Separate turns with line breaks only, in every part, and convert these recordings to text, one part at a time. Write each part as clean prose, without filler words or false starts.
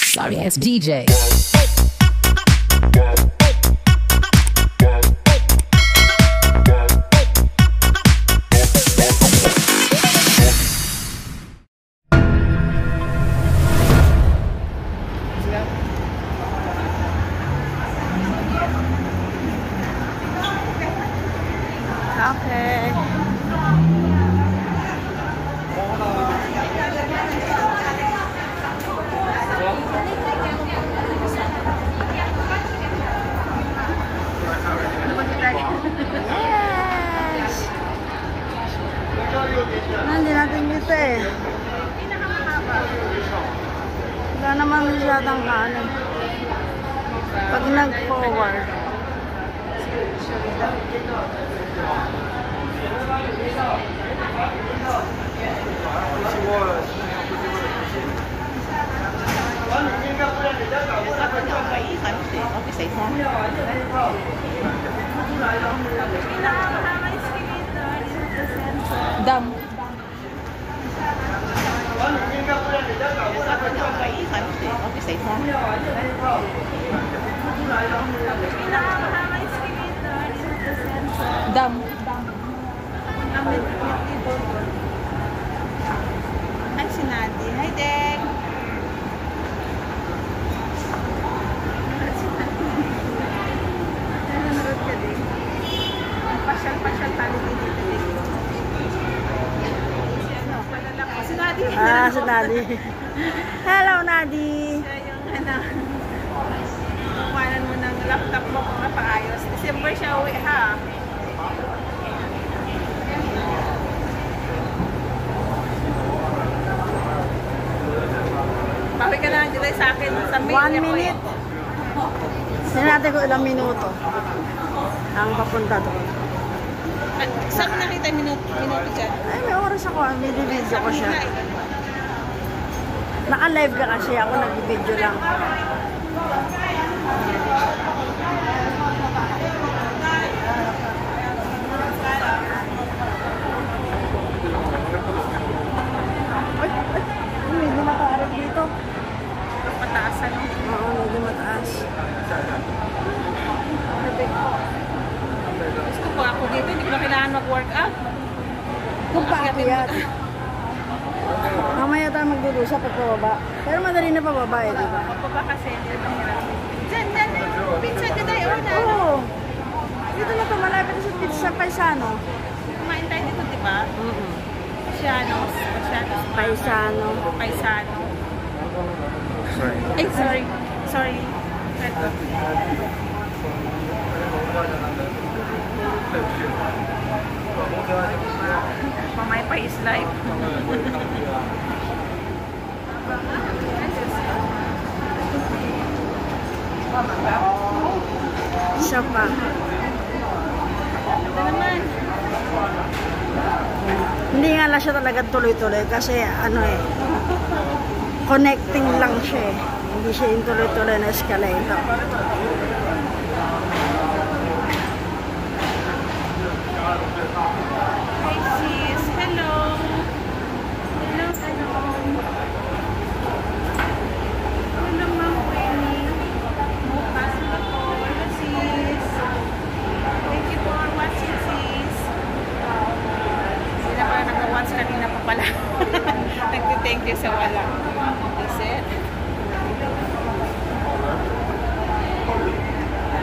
Sorry ass DJ.
Okay. Yes! Hindi natin dito eh. Wala naman masyadong kanan. Pag nag-forward.
Dam. Dam.
Ay, si Nadi. Hi, Dek. Nanonood ka din. Pasyal-pasyal tali dito, Dek. Si Nadi.
Si Nadi. Hello, Nadi.
Siya yung, kumanan mo ng laptop mo kung napaayos. December siya uwi, ha? Bawi ka na, July, sa akin. Sa May.
1 minute. Hindi natin kung ilang minuto ang papunta doon.
Saan nakita minuto dyan?
Ay, may oras ako. Video ko siya. Naka-live ka kasi ako. Nag-video lang. Ay, medyo mataarap dito.
Mataas, ano?
Oo, medyo mataas.
Gusto ko ako dito, hindi ko na kailangan mag-workout.
Kung paakyat. Mamaya tayo magdudusa pag pababa. Pero madali na pababa eh, di ba?
Pababa kasi, hindi na mahirap. Diyan, pinsan ka tayo, na.
Oo. Dito na to, malapit na sa pizza Paisano.
Kumain tayo dito, di ba? Paisano. Ay, sorry. Mamay pa is life.
Siya pa.
Ito naman.
Hindi nga lang siya talaga tuloy-tuloy kasi ano eh, connecting lang siya eh. Hindi siya yung tuloy-tuloy na escalator.
Hi sis, hello. Hello Ma'am Winnie. Pasok ako. Hello sis. Thank you for watching sis. Sila pala nag-watch kanina pa pala. Nag-thank you sa wala. Is it?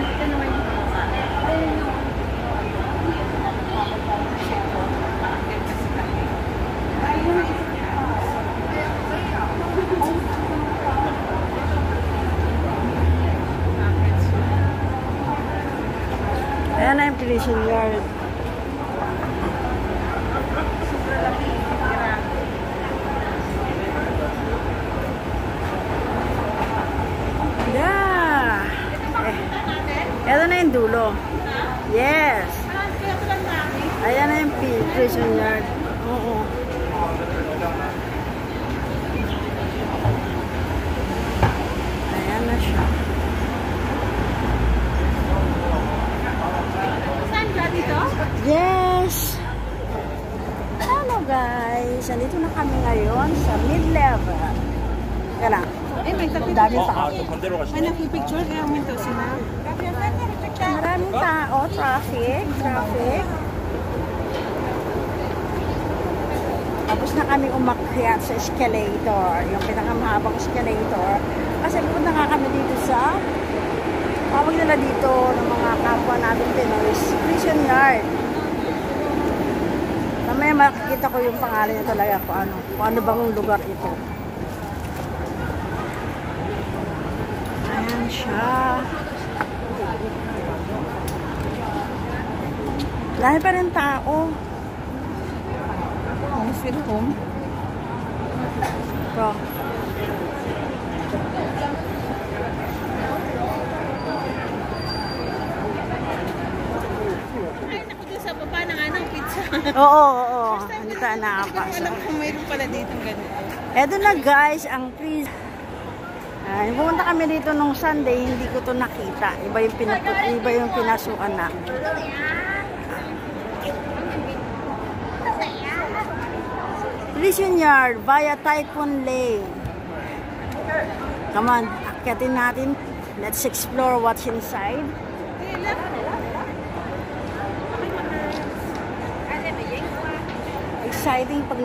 Ito naman yung mukha.
Ayan na yung prison yard. Yeah! Ito na yung dulo. Yes! Ayan na yung prison yard. Oo. Ayan na siya.
Saan ka dito?
Yes! Hello guys! Andito na kami ngayon sa mid-level. Kaya lang.
Eh, may
Ang daming tao.
Ay, nakipicture kaya huminto sila.
Maraming tao, traffic. Tapos na kami umakyat sa escalator, yung pinakamahabang escalator. Kasi pupunta nga kami dito sa, tawag nila dito ng mga kapwa natin Pinoy, prison yard. Mamaya makikita ko yung pangalan niya talaga kung ano bang lugar ito. Ayan siya. Dahil pa rin tao.
Home sweet home.
Bro.
Ay, naku doon sa baba ng pizza.
Oo. Hindi tayo nakapasok.
Alam ko mayroon pala dito ganito.
Eto na guys, ang prison. Pumunta kami dito nung Sunday, hindi ko to nakita. Iba yung pinasukan na. Prison yard via Typhoon Lane. Come on, akyatin natin. Let's explore what's inside. Exciting pag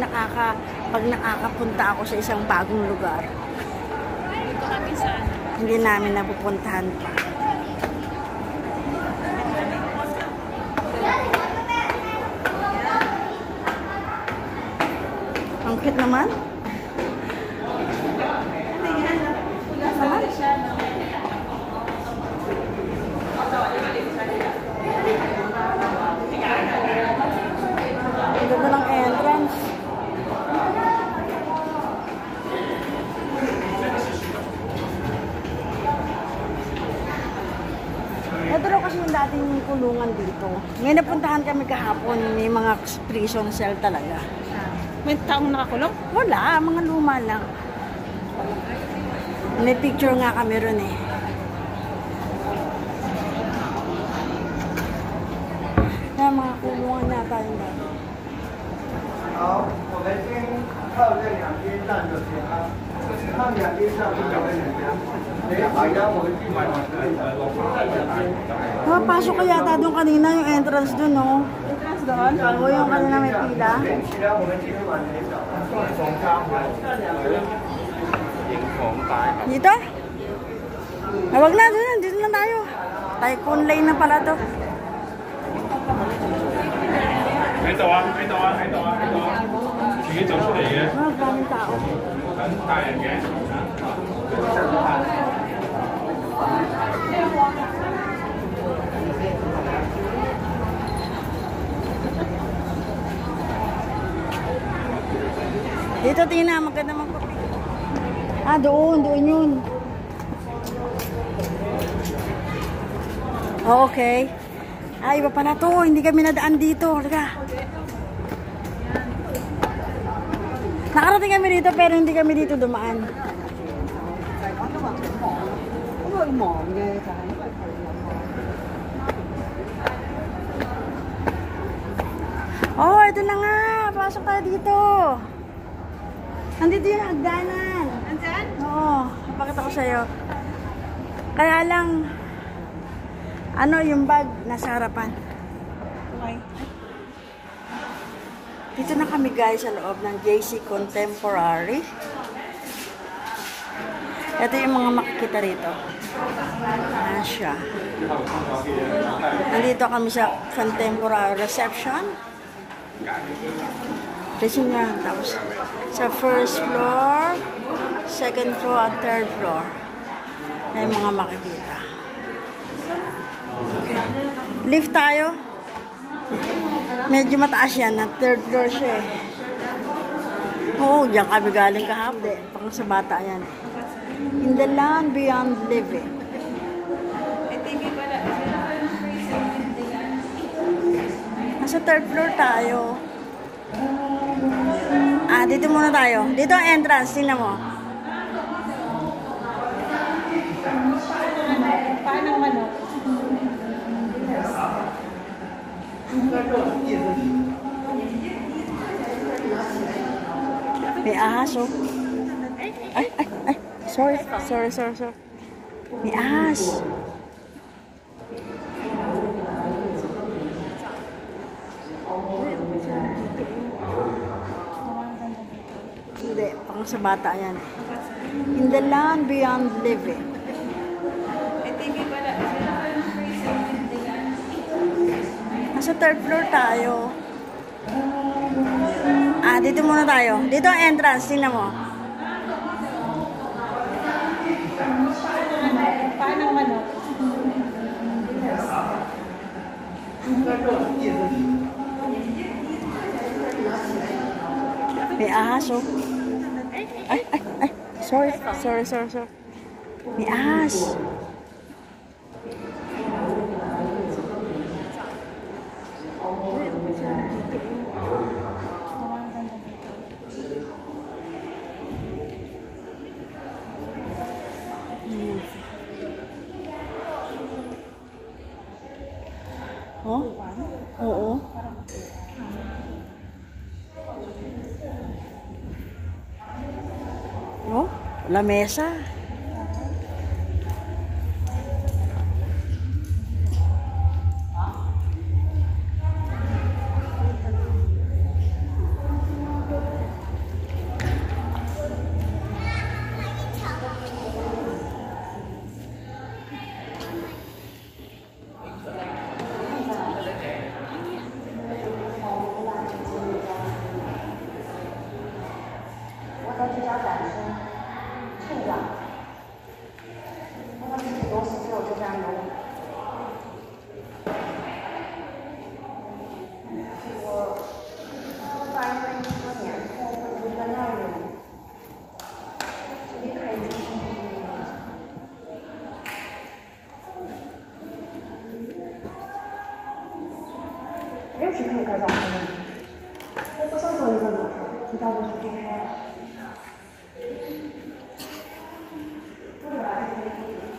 nakakapunta ako sa isang bagong lugar.
Dito kami sa
Hindi namin napupuntahan pa. Ang cute naman. Ang ganda ng entrance. Ito raw kasi yung dating kulungan dito. Ngayon napuntahan kami kahapon, may mga prison cell talaga.
may taong nakakulong.
Wala, mga luma lang. May picture nga kami ron eh. Kaya mga kulungan na tayong dati.
好，我们先靠这两边站就行了。靠两边上就可以了。好的，我们去买完可以了。
Pasok ko yata doon kanina yung entrance doon, no?
Entrance doon?
Oo, yung kanina may pila. Dito? Wag na, doon. Dito na tayo. Typhoon Lane na pala to.
喺度啊，喺度啊，喺度啊，喺度啊，自己走出嚟嘅，
Daming tao.
等大人嘅。 Dito, Tina, maganda magpapi. Ah, doon yun. Oh, okay. Ah, iba pala to. Hindi kami nadaan dito. Halika. Nakarating kami dito pero hindi kami dito dumaan. Oh, ito na nga. Pasok tayo dito. Nandito yung hagdanan.
Nandyan?
Oo, napakita ko sa'yo. Kaya lang, ano yung bag nasa harapan.
Okay.
Dito na kami guys sa loob ng JC Contemporary. Ito yung mga makikita rito. Ayan siya. Nandito kami sa Contemporary Reception. Kasi nga, tapos sa first floor, second floor, at third floor. May mga makikita. Okay. Lift tayo. Medyo mataas yan. Na third floor siya eh. Oo, diyan kami galing kahapon. Pang sa bata yan. In the land beyond living.
May TV pala.
Nasa third floor tayo. Ah, dito muna tayo. Dito ang entrance. Tingnan mo.
Paano manok?
May ahas, oh. Ay, sorry. Sorry. May ahas. Hindi, pang sa bata yan. In the land beyond living. Nasa third floor tayo. Dito muna tayo. Dito ang entrance, tingnan mo.
Paano manok?
May ahas, oh. Ay. Sorry. May ahas. Oh? Oo. Oh, lamesa.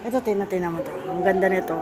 Ito, tina mo to. Ang ganda nito.